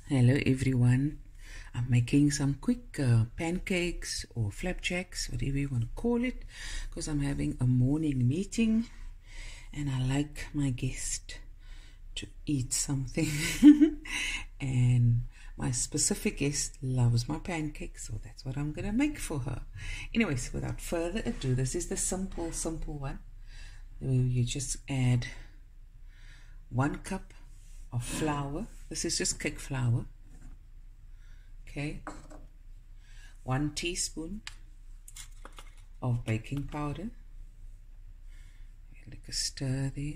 Hello everyone. I'm making some quick pancakes or flapjacks, whatever you want to call it, because I'm having a morning meeting and I like my guest to eat something. And my specific guest loves my pancakes, so that's what I'm going to make for her. Anyways, without further ado, this is the simple one where you just add 1 cup of flour. This is just cake flour. Okay, 1 teaspoon of baking powder. Like a stir there.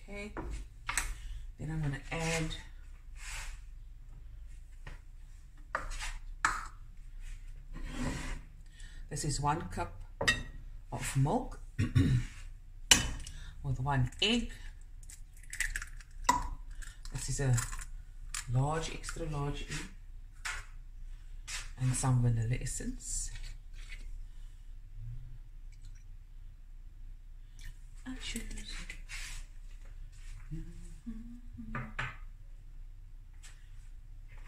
Okay, then I'm going to add this is 1 cup of milk with 1 egg. This is a extra large egg, and some vanilla essence.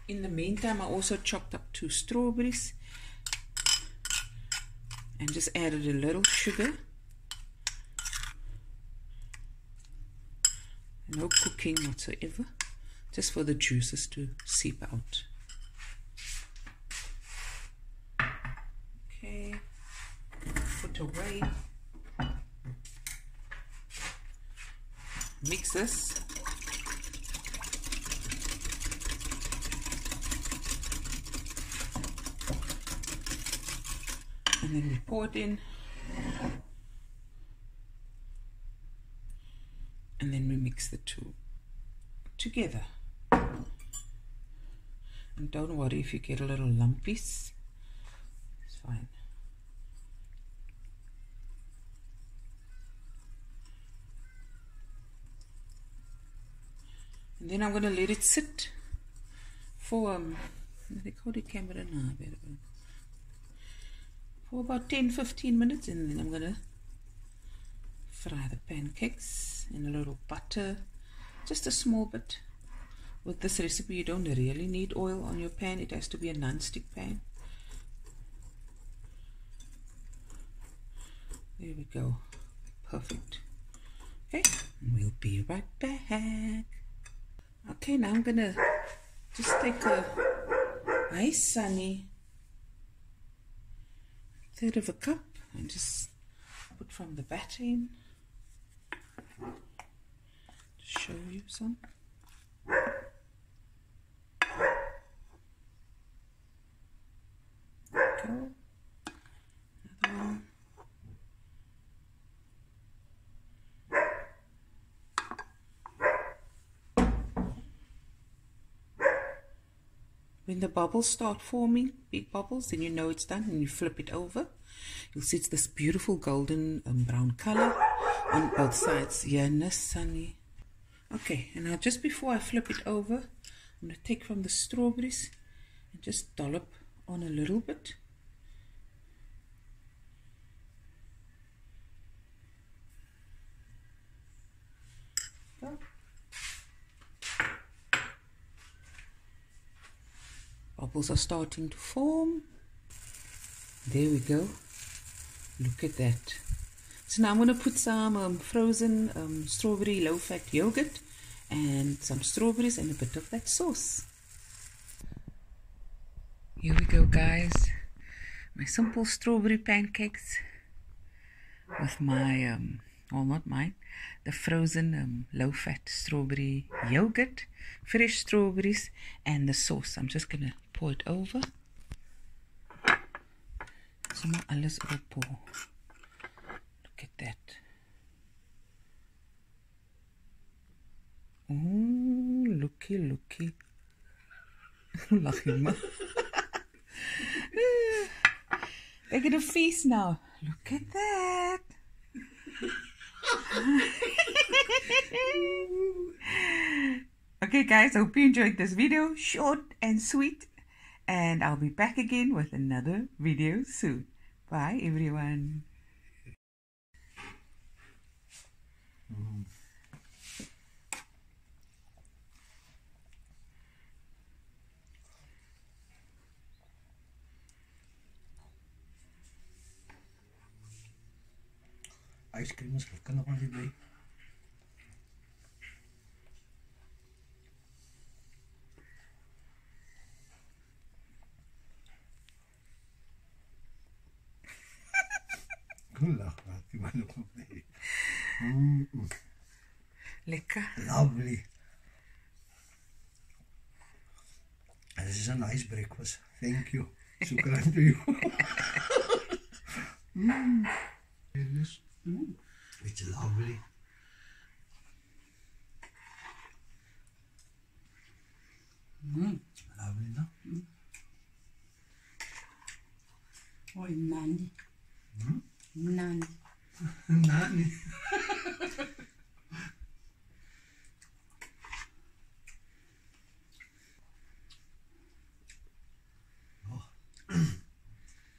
In the meantime, I also chopped up 2 strawberries and just added a little sugar. No cooking whatsoever, just for the juices to seep out. Okay, put away. Mix this. And then we pour it in. And then we mix the two together. And don't worry if you get a little lumpies, it's fine. And then I'm going to let it sit for for about 10-15 minutes, and then I'm going to fry the pancakes in a little butter, just a small bit. With this recipe you don't really need oil on your pan, it has to be a non-stick pan. There we go, perfect. Okay, we'll be right back. Okay, now I'm gonna just take a nice sunny 1/3 of a cup and just put from the batter in. To show you some. Go. Another one. When the bubbles start forming, big bubbles, then you know it's done, and you flip it over. You'll see it's this beautiful golden brown color on both sides. Yeah, nice sunny. Okay, and now just before I flip it over, I'm going to take from the strawberries and just dollop on a little bit. Go. Bubbles are starting to form. There we go. Look at that. So now I'm going to put some frozen strawberry low-fat yogurt and some strawberries and a bit of that sauce. Here we go, guys. My simple strawberry pancakes with my, well, not mine, the frozen low-fat strawberry yogurt, fresh strawberries, and the sauce. I'm just going to pour it over. Sommer alles oorpoor. Look at that. Oh, looky. Lach jy maar. They're gonna feast now. Look at that. Okay guys, I hope you enjoyed this video. Short and sweet. And I'll be back again with another video soon. Bye everyone. ijscream is lekker nog maar niet bij. Hoe lach wat die man ook nog nee. Lekker. Lovely. And this is a nice breakfast. Thank you. Shukran to you. It's lovely. Lovely, no? Oh, Nandi. Nandi. Nani.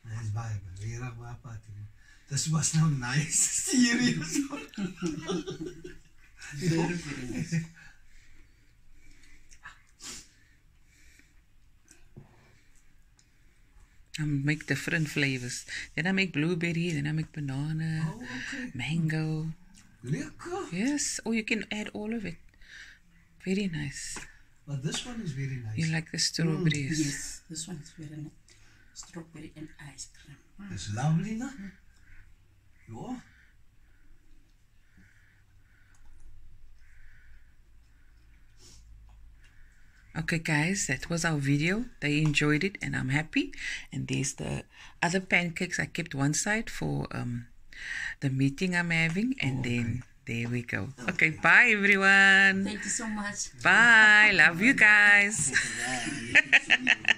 Nice vibe. Weer een party. This was now nice. Serious. Very, very nice. I make different flavors. Then I make blueberry, then I make banana, Oh, okay. mango. Lekker. Yes, or you can add all of it. Very nice. But this one is very nice. You like the strawberries? Yes, this one is very nice. Strawberry and ice cream. It's lovely, no? Yeah. Okay guys, that was our video. They enjoyed it and I'm happy. And there's the other pancakes. I kept one side for the meeting I'm having. And then there we go. Okay, bye everyone. Thank you so much. Bye. Love you guys. Bye.